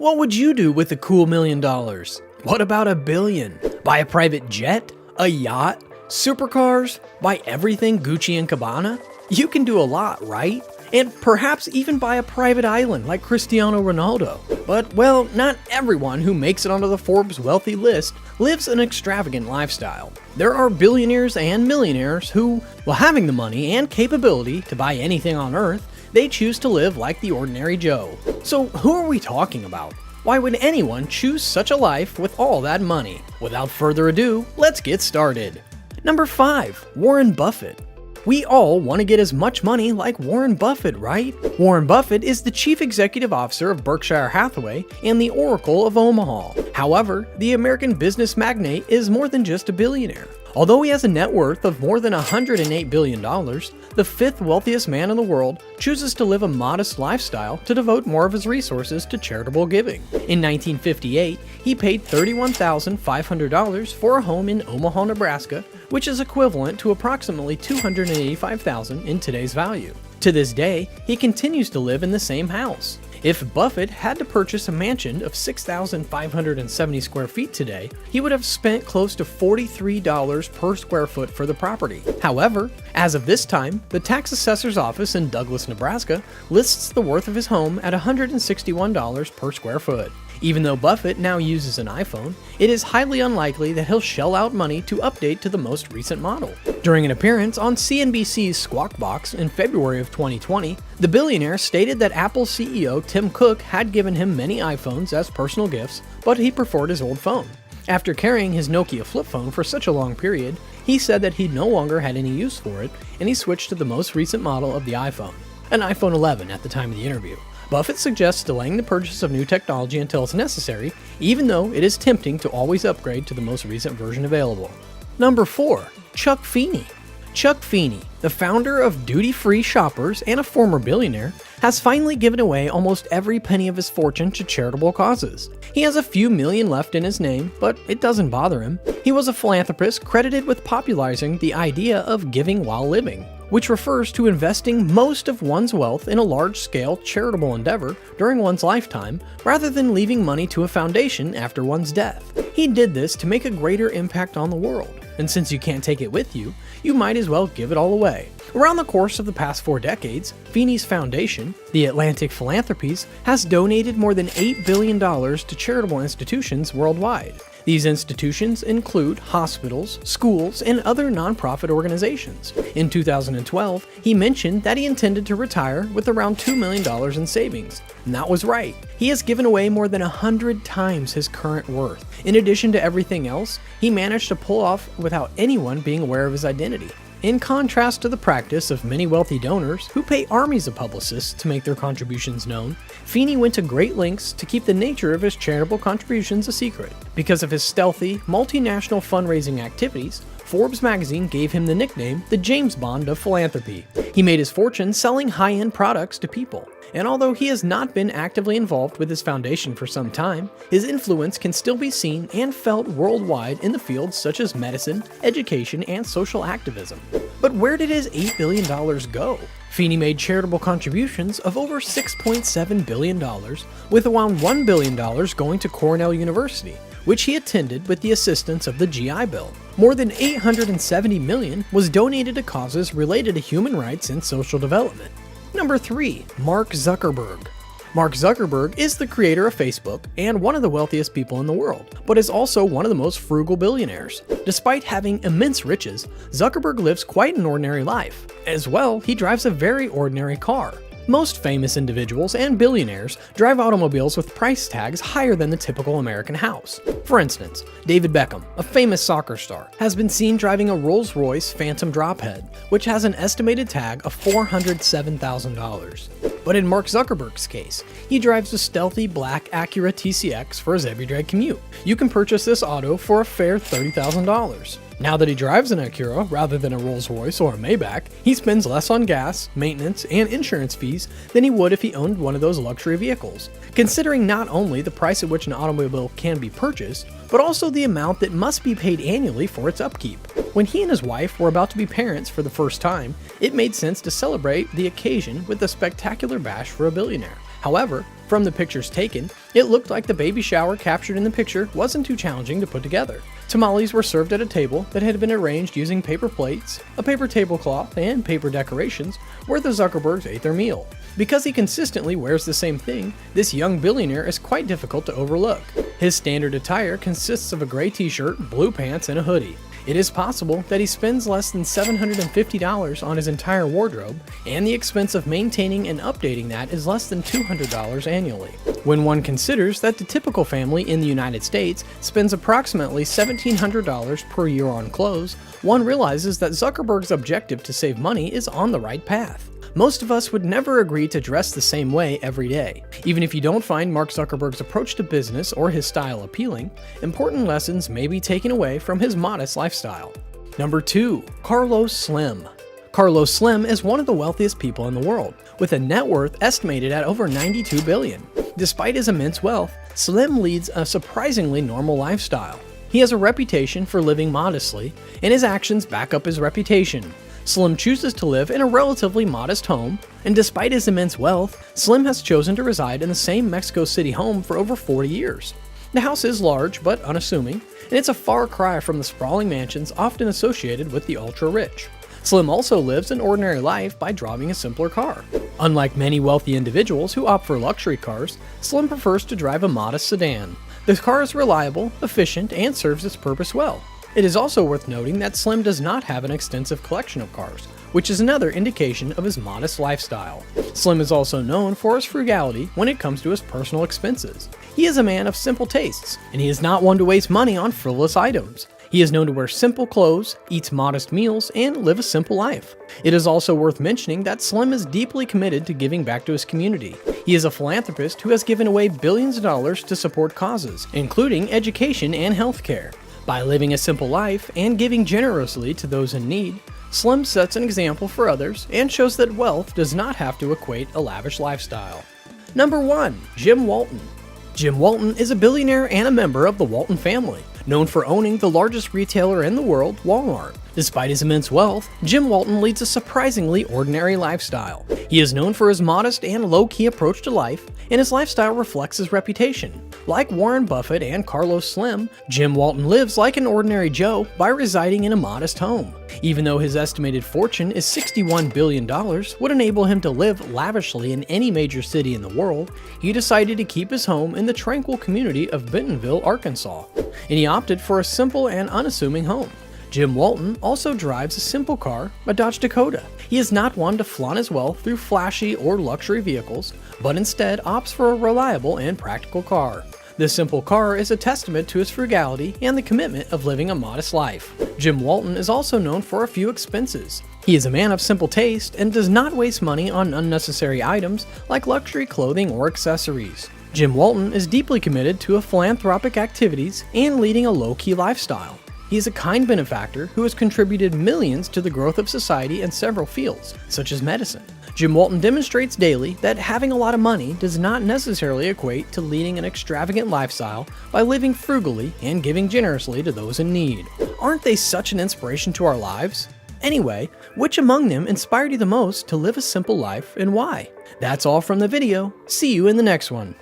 What would you do with a cool $1,000,000? What about $1 billion? Buy a private jet? A yacht? Supercars? Buy everything Gucci and Cabana? You can do a lot, right? And perhaps even buy a private island like Cristiano Ronaldo. But, well, not everyone who makes it onto the Forbes wealthy list lives an extravagant lifestyle. There are billionaires and millionaires who, while having the money and capability to buy anything on earth, they choose to live like the ordinary Joe. So who are we talking about? Why would anyone choose such a life with all that money? Without further ado, let's get started. Number 5. Warren Buffett. We all want to get as much money like Warren Buffett, right? Warren Buffett is the chief executive officer of Berkshire Hathaway and the Oracle of Omaha. However, the American business magnate is more than just a billionaire. Although he has a net worth of more than $108 billion, the fifth wealthiest man in the world chooses to live a modest lifestyle to devote more of his resources to charitable giving. In 1958, he paid $31,500 for a home in Omaha, Nebraska, which is equivalent to approximately $285,000 in today's value. To this day, he continues to live in the same house. If Buffett had to purchase a mansion of 6,570 square feet today, he would have spent close to $43 per square foot for the property. However, as of this time, the tax assessor's office in Douglas, Nebraska lists the worth of his home at $161 per square foot. Even though Buffett now uses an iPhone, it is highly unlikely that he'll shell out money to update to the most recent model. During an appearance on CNBC's Squawk Box in February of 2020, the billionaire stated that Apple CEO Tim Cook had given him many iPhones as personal gifts, but he preferred his old phone. After carrying his Nokia flip phone for such a long period, he said that he no longer had any use for it, and he switched to the most recent model of the iPhone, an iPhone 11 at the time of the interview. Buffett suggests delaying the purchase of new technology until it's necessary, even though it is tempting to always upgrade to the most recent version available. Number 4. Chuck Feeney. Chuck Feeney, the founder of Duty Free Shoppers and a former billionaire, has finally given away almost every penny of his fortune to charitable causes. He has a few million left in his name, but it doesn't bother him. He was a philanthropist credited with popularizing the idea of giving while living, which refers to investing most of one's wealth in a large-scale charitable endeavor during one's lifetime, rather than leaving money to a foundation after one's death. He did this to make a greater impact on the world, and since you can't take it with you, you might as well give it all away. Around the course of the past 4 decades, Feeney's foundation, the Atlantic Philanthropies, has donated more than $8 billion to charitable institutions worldwide. These institutions include hospitals, schools, and other nonprofit organizations. In 2012, he mentioned that he intended to retire with around $2 million in savings. And that was right. He has given away more than 100 times his current worth. In addition to everything else, he managed to pull off without anyone being aware of his identity. In contrast to the practice of many wealthy donors who pay armies of publicists to make their contributions known, Feeney went to great lengths to keep the nature of his charitable contributions a secret. Because of his stealthy, multinational fundraising activities, Forbes magazine gave him the nickname the James Bond of philanthropy. He made his fortune selling high-end products to people. And although he has not been actively involved with his foundation for some time, his influence can still be seen and felt worldwide in the fields such as medicine, education, and social activism. But where did his $8 billion go? Feeney made charitable contributions of over $6.7 billion, with around $1 billion going to Cornell University, which he attended with the assistance of the GI Bill. More than $870 million was donated to causes related to human rights and social development. Number 3. Mark Zuckerberg. Mark Zuckerberg is the creator of Facebook and one of the wealthiest people in the world, but is also one of the most frugal billionaires. Despite having immense riches, Zuckerberg lives quite an ordinary life. As well, he drives a very ordinary car. Most famous individuals and billionaires drive automobiles with price tags higher than the typical American house. For instance, David Beckham, a famous soccer star, has been seen driving a Rolls-Royce Phantom Drophead, which has an estimated tag of $407,000. But in Mark Zuckerberg's case, he drives a stealthy black Acura TCX for his everyday commute. You can purchase this auto for a fair $30,000. Now that he drives an Acura rather than a Rolls-Royce or a Maybach, he spends less on gas, maintenance, and insurance fees than he would if he owned one of those luxury vehicles. Considering not only the price at which an automobile can be purchased, but also the amount that must be paid annually for its upkeep. When he and his wife were about to be parents for the first time, it made sense to celebrate the occasion with a spectacular bash for a billionaire. However, From the pictures taken, it looked like the baby shower captured in the picture wasn't too challenging to put together. Tamales were served at a table that had been arranged using paper plates, a paper tablecloth, and paper decorations where the Zuckerbergs ate their meal. Because he consistently wears the same thing, this young billionaire is quite difficult to overlook. His standard attire consists of a gray t-shirt, blue pants, and a hoodie. It is possible that he spends less than $750 on his entire wardrobe, and the expense of maintaining and updating that is less than $200 annually. When one considers that the typical family in the United States spends approximately $1,700 per year on clothes, one realizes that Zuckerberg's objective to save money is on the right path. Most of us would never agree to dress the same way every day. Even if you don't find Mark Zuckerberg's approach to business or his style appealing, important lessons may be taken away from his modest lifestyle. Number 2. Carlos Slim. Carlos Slim is one of the wealthiest people in the world, with a net worth estimated at over $92 billion. Despite his immense wealth, Slim leads a surprisingly normal lifestyle. He has a reputation for living modestly, and his actions back up his reputation. Slim chooses to live in a relatively modest home, and despite his immense wealth, Slim has chosen to reside in the same Mexico City home for over 40 years. The house is large but unassuming, and it's a far cry from the sprawling mansions often associated with the ultra-rich. Slim also lives an ordinary life by driving a simpler car. Unlike many wealthy individuals who opt for luxury cars, Slim prefers to drive a modest sedan. The car is reliable, efficient, and serves its purpose well. It is also worth noting that Slim does not have an extensive collection of cars, which is another indication of his modest lifestyle. Slim is also known for his frugality when it comes to his personal expenses. He is a man of simple tastes, and he is not one to waste money on frivolous items. He is known to wear simple clothes, eats modest meals, and live a simple life. It is also worth mentioning that Slim is deeply committed to giving back to his community. He is a philanthropist who has given away billions of dollars to support causes, including education and healthcare. By living a simple life and giving generously to those in need, Slim sets an example for others and shows that wealth does not have to equate a lavish lifestyle. Number 1. Jim Walton. Jim Walton is a billionaire and a member of the Walton family, known for owning the largest retailer in the world, Walmart. Despite his immense wealth, Jim Walton leads a surprisingly ordinary lifestyle. He is known for his modest and low-key approach to life, and his lifestyle reflects his reputation. Like Warren Buffett and Carlos Slim, Jim Walton lives like an ordinary Joe by residing in a modest home. Even though his estimated fortune is $61 billion, would enable him to live lavishly in any major city in the world, he decided to keep his home in the tranquil community of Bentonville, Arkansas, and he opted for a simple and unassuming home. Jim Walton also drives a simple car, a Dodge Dakota. He is not one to flaunt his wealth through flashy or luxury vehicles, but instead opts for a reliable and practical car. This simple car is a testament to his frugality and the commitment of living a modest life. Jim Walton is also known for a few expenses. He is a man of simple taste and does not waste money on unnecessary items like luxury clothing or accessories. Jim Walton is deeply committed to philanthropic activities and leading a low-key lifestyle. He is a kind benefactor who has contributed millions to the growth of society in several fields, such as medicine. Jim Walton demonstrates daily that having a lot of money does not necessarily equate to leading an extravagant lifestyle by living frugally and giving generously to those in need. Aren't they such an inspiration to our lives? Anyway, which among them inspired you the most to live a simple life and why? That's all from the video. See you in the next one.